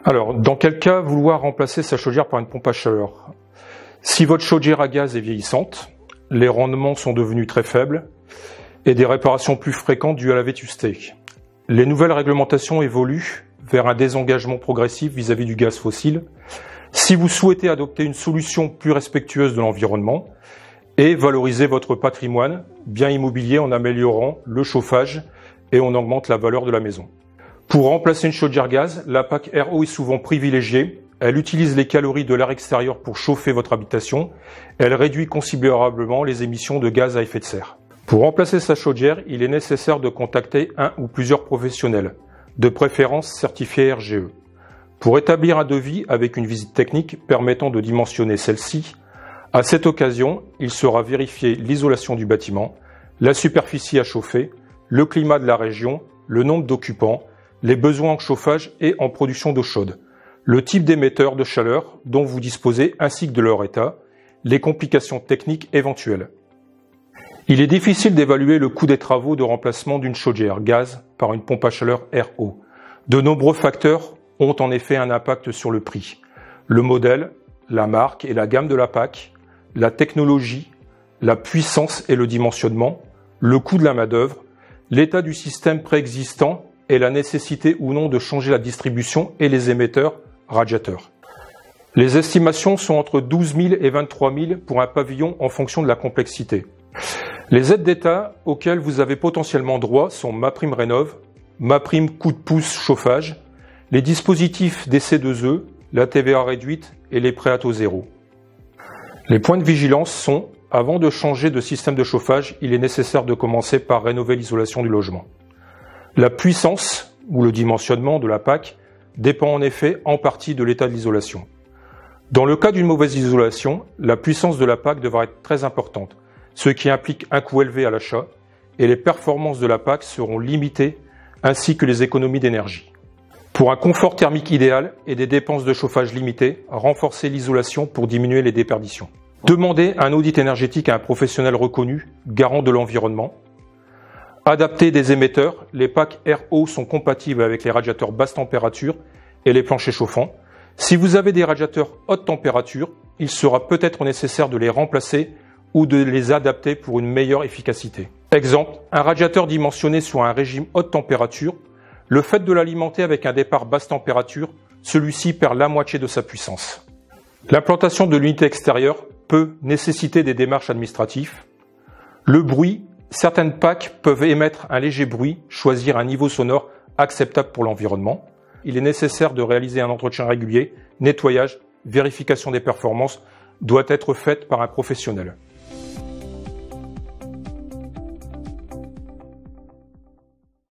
Alors, dans quel cas vouloir remplacer sa chaudière par une pompe à chaleur? Si votre chaudière à gaz est vieillissante, les rendements sont devenus très faibles et des réparations plus fréquentes dues à la vétusté. Les nouvelles réglementations évoluent vers un désengagement progressif vis-à-vis du gaz fossile. Si vous souhaitez adopter une solution plus respectueuse de l'environnement et valoriser votre patrimoine bien immobilier en améliorant le chauffage et on augmente la valeur de la maison. Pour remplacer une chaudière gaz, la PAC RO est souvent privilégiée. Elle utilise les calories de l'air extérieur pour chauffer votre habitation. Elle réduit considérablement les émissions de gaz à effet de serre. Pour remplacer sa chaudière, il est nécessaire de contacter un ou plusieurs professionnels, de préférence certifiés RGE. Pour établir un devis avec une visite technique permettant de dimensionner celle-ci, à cette occasion, il sera vérifié l'isolation du bâtiment, la superficie à chauffer, le climat de la région, le nombre d'occupants, les besoins en chauffage et en production d'eau chaude, le type d'émetteur de chaleur dont vous disposez ainsi que de leur état, les complications techniques éventuelles. Il est difficile d'évaluer le coût des travaux de remplacement d'une chaudière gaz par une pompe à chaleur RO. De nombreux facteurs ont en effet un impact sur le prix. Le modèle, la marque et la gamme de la PAC, la technologie, la puissance et le dimensionnement, le coût de la main-d'œuvre, l'état du système préexistant et la nécessité ou non de changer la distribution et les émetteurs radiateurs. Les estimations sont entre 12 000 et 23 000 pour un pavillon en fonction de la complexité. Les aides d'État auxquelles vous avez potentiellement droit sont MaPrimeRénov', MaPrime coup de pouce chauffage, les dispositifs des C2E, la TVA réduite et les prêts à taux zéro. Les points de vigilance sont, avant de changer de système de chauffage, il est nécessaire de commencer par rénover l'isolation du logement. La puissance ou le dimensionnement de la PAC dépend en effet en partie de l'état de l'isolation. Dans le cas d'une mauvaise isolation, la puissance de la PAC devra être très importante, ce qui implique un coût élevé à l'achat, et les performances de la PAC seront limitées ainsi que les économies d'énergie. Pour un confort thermique idéal et des dépenses de chauffage limitées, renforcez l'isolation pour diminuer les déperditions. Demandez un audit énergétique à un professionnel reconnu, garant de l'environnement. Adaptez des émetteurs, les PAC RO sont compatibles avec les radiateurs basse température et les planchers chauffants. Si vous avez des radiateurs haute température, il sera peut-être nécessaire de les remplacer ou de les adapter pour une meilleure efficacité. Exemple, un radiateur dimensionné sur un régime haute température, le fait de l'alimenter avec un départ basse température, celui-ci perd la moitié de sa puissance. L'implantation de l'unité extérieure peut nécessiter des démarches administratives. Le bruit, certaines PAC peuvent émettre un léger bruit, choisir un niveau sonore acceptable pour l'environnement. Il est nécessaire de réaliser un entretien régulier, nettoyage, vérification des performances doit être faite par un professionnel.